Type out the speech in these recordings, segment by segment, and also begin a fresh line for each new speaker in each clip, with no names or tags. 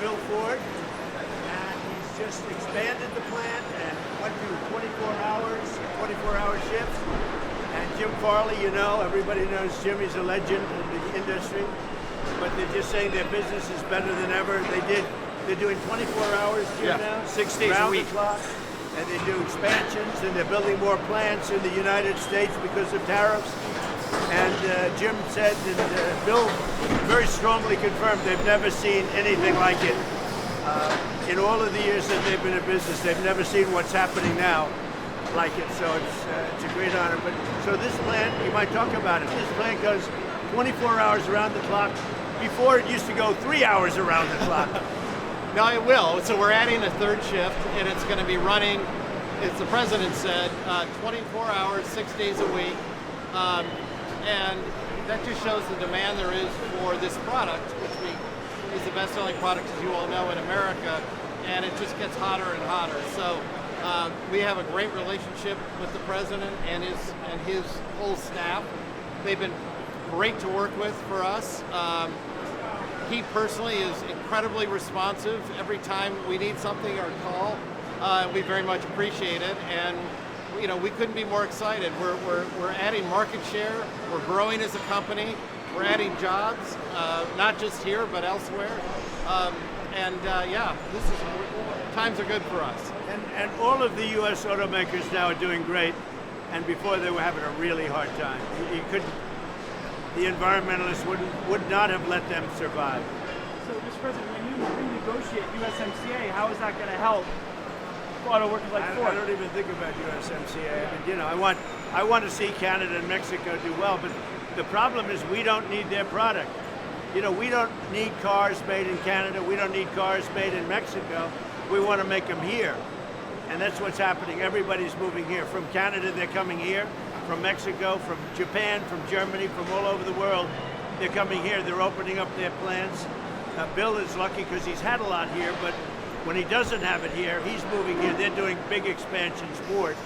Bill Ford, and he's just expanded the plant and went to 24-hour shifts. And Jim Farley, everybody knows Jim. He's a legend in the industry. But they're just saying their business is better than ever. They're doing 24 hours, Jim, now?
6 days a
round
week.
the clock. And they do expansions, and they're building more plants in the United States because of tariffs. And Jim said, and Bill very strongly confirmed, they've never seen anything like it. In all of the years that they've been in business, they've never seen what's happening now like it. So it's a great honor. But so this plant, you might talk about it. This plant goes 24 hours around the clock. Before it used to go 3 hours around the clock.
No, it will. So we're adding a third shift, and it's going to be running, as the president said, 24 hours, 6 days a week. And that just shows the demand there is for this product, which is the best-selling product, as you all know, in America, and it just gets hotter and hotter. So we have a great relationship with the president and his whole staff. They've been great to work with for us. He personally is incredibly responsive every time we need something or call. We very much appreciate it, and we couldn't be more excited. We're adding market share. We're growing as a company. We're adding jobs, not just here but elsewhere. Times are good for us.
And all of the U.S. automakers now are doing great, and before they were having a really hard time. The environmentalists would not have let them survive.
So, Mr. President, when you renegotiate USMCA, how is that going to help auto workers like Ford?
I don't even think about USMCA. I want to see Canada and Mexico do well, but the problem is we don't need their product. We don't need cars made in Canada. We don't need cars made in Mexico. We want to make them here. And that's what's happening. Everybody's moving here. From Canada, they're coming here. From Mexico, from Japan, from Germany, from all over the world. They're coming here. They're opening up their plants. Bill is lucky because he's had a lot here, but when he doesn't have it here, he's moving here. They're doing big expansions for it.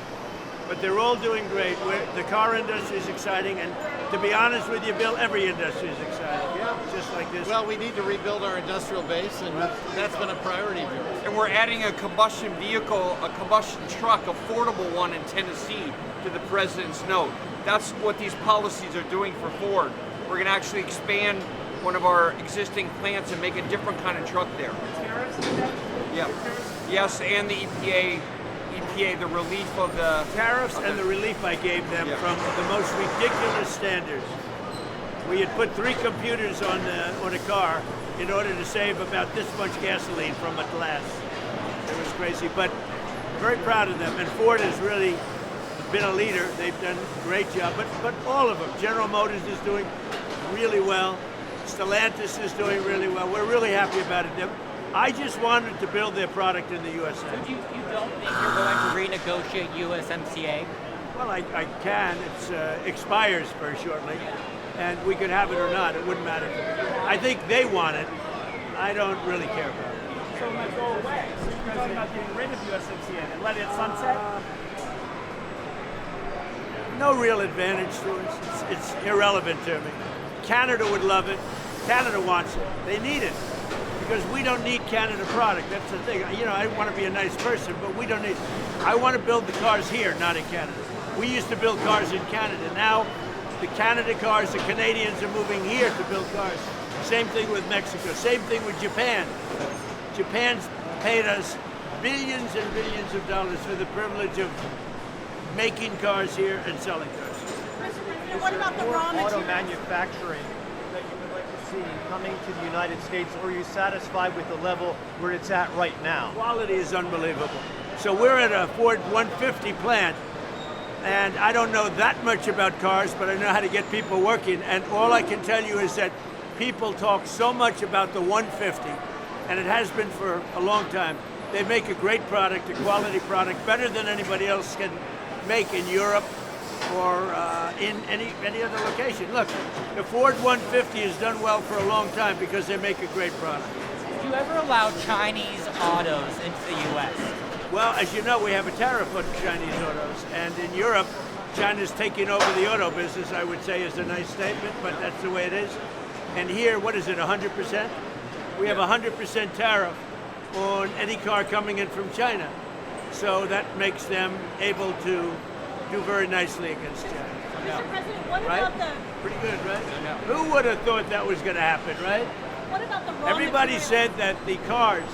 But they're all doing great. The car industry is exciting, and to be honest with you, Bill, every industry is exciting.
Yeah.
Just like this.
Well, we need to rebuild our industrial base, and that's been a priority of yours.
And we're adding a combustion vehicle, a combustion truck, affordable one in Tennessee to the president's note. That's what these policies are doing for Ford. We're going to actually expand one of our existing plants and make a different kind of truck there.
Tariffs?
Yeah. Yes, and the EPA, the relief of the
tariffs and the relief I gave them from the most ridiculous standards. We had put 3 computers on a car in order to save about this much gasoline from a glass. It was crazy, but very proud of them. And Ford has really been a leader. They've done a great job, but all of them. General Motors is doing really well. Stellantis is doing really well. We're really happy about it. I just wanted to build their product in the USA.
So you don't think you're going to renegotiate USMCA?
Well, I can. It expires very shortly, and we could have it or not. It wouldn't matter. I think they want it. I don't really care about it.
So it might go away. So you're talking about getting rid of USMCA and let it sunset?
No real advantage to us. It's irrelevant to me. Canada would love it. Canada wants it. They need it. Because we don't need Canada product. That's the thing. I want to be a nice person, but we don't need. I want to build the cars here, not in Canada. We used to build cars in Canada. Now, the Canada cars, the Canadians are moving here to build cars. Same thing with Mexico. Same thing with Japan. Japan's paid us billions and billions of dollars for the privilege of making cars here and selling cars.
What about the raw
auto
materials?
manufacturing that you would like to see coming to the United States, or are you satisfied with the level where it's at right now?
Quality is unbelievable. So we're at a Ford 150 plant, and I don't know that much about cars, but I know how to get people working, and all I can tell you is that people talk so much about the 150, and it has been for a long time. They make a great product, a quality product, better than anybody else can make in Europe or in any other location. Look, the Ford 150 has done well for a long time because they make a great product.
Do you ever allow Chinese autos into the U.S.?
Well, as you know, we have a tariff on Chinese autos, and in Europe, China's taking over the auto business, I would say is a nice statement, but that's the way it is. And here, what is it, 100%? We have a 100% tariff on any car coming in from China. So that makes them able to do very nicely against China.
Mr. President, what
Right?
about the
Pretty good, right? Who would have thought that was going to happen, right?
what about the raw
Everybody
materials?
said that the cars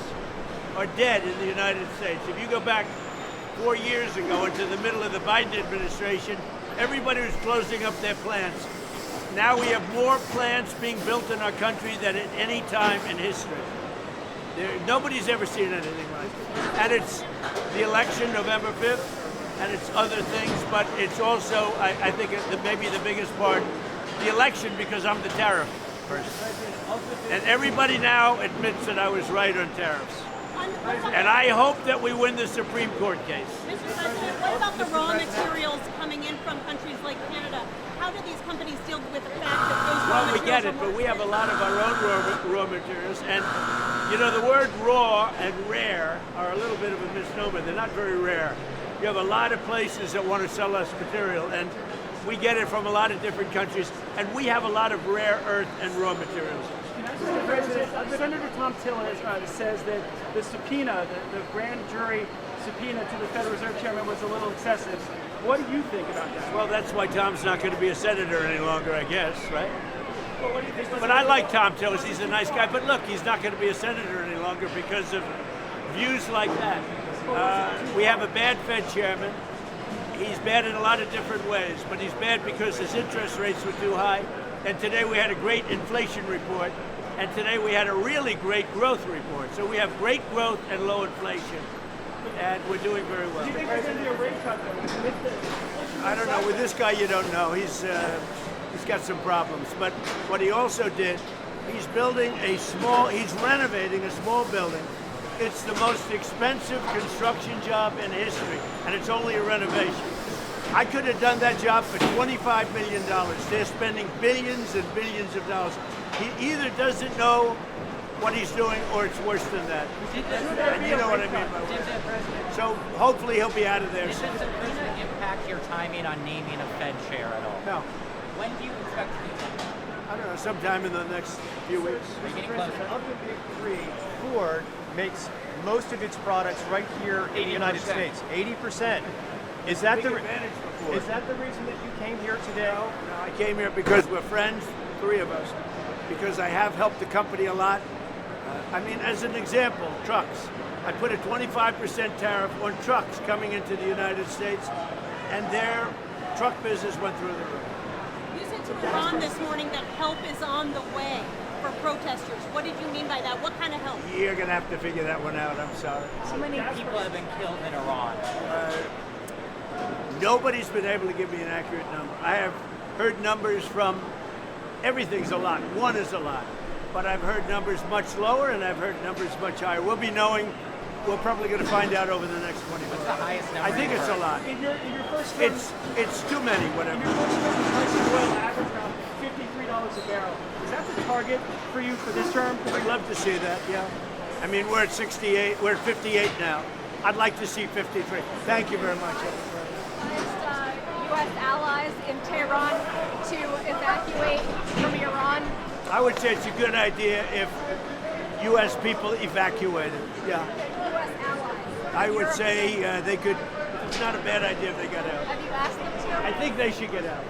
are dead in the United States. If you go back 4 years ago into the middle of the Biden administration, everybody was closing up their plants. Now we have more plants being built in our country than at any time in history. Nobody's ever seen anything like it. And it's the election, November 5th, and it's other things, but it's also, I think, maybe the biggest part, the election, because I'm the tariff person. And everybody now admits that I was right on tariffs.
What about
And I hope that we win the Supreme Court case.
Mr. President, what about the raw materials coming in from countries like Canada? How do these companies deal with the fact that those raw
Well, we
materials
get
are
it,
more
but we have a lot of our own raw materials. And, you know, the word raw and rare are a little bit of a misnomer. They're not very rare. You have a lot of places that want to sell us material, and we get it from a lot of different countries. And we have a lot of rare earth and raw materials.
Mr. President, Senator Tom Tillis says that the subpoena, the grand jury subpoena to the Federal Reserve Chairman was a little excessive. What do you think about that?
Well, that's why Tom's not going to be a senator any longer, I guess, right?
Well, what do you think?
But I like Tom Tillis. He's a nice guy. But look, he's not going to be a senator any longer because of views like that. We have a bad Fed chairman. He's bad in a lot of different ways, but he's bad because his interest rates were too high. And today we had a great inflation report, and today we had a really great growth report. So we have great growth and low inflation, and we're doing very well.
Do you think there's going to be a rate cut though?
I don't know. With this guy, you don't know. He's got some problems. But what he also did, he's renovating a small building. It's the most expensive construction job in history, and it's only a renovation. I could have done that job for $25 million. They're spending billions and billions of dollars. He either doesn't know what he's doing, or it's worse than that. And you know what I mean by that. So hopefully he'll be out of there
Did
soon.
the subpoena impact your timing on naming a Fed chair at all?
No,
When do you expect to do that?
I don't know, sometime in the next few weeks.
Are you getting closer?
Of the big three, Ford makes most of its products right here in the United
80%.
States. 80%. Is that
Big
the
advantage for Ford.
is that the reason that you came here today?
No, I came here because we're friends, three of us, because I have helped the company a lot. I mean, as an example, trucks. I put a 25% tariff on trucks coming into the United States, and their truck business went through the roof.
You said to Iran this morning that help is on the way for protesters. What did you mean by that? What kind of help?
You're going to have to figure that one out, I'm sorry.
How many people have been killed in Iran?
Nobody's been able to give me an accurate number. I have heard numbers from, everything's a lot, one is a lot. But I've heard numbers much lower, and I've heard numbers much higher. We'll be knowing, we're probably going to find out over the next 20 minutes.
What's the highest number?
I think
you've
it's a
heard?
lot.
In your first term,
It's too many,
in
whatever.
your first term, the price of oil averaged around $53 a barrel. Is that the target for you for this term?
I'd love to see that, yeah. I mean, we're at 68, we're at 58 now. I'd like to see 53. Thank you very much.
U.S. allies in Tehran to evacuate from Iran.
I would say it's a good idea if U.S. people evacuated. Yeah,
U.S. allies.
I would say they could. It's not a bad idea if they got out.
Have you asked them to?
I think they should get out.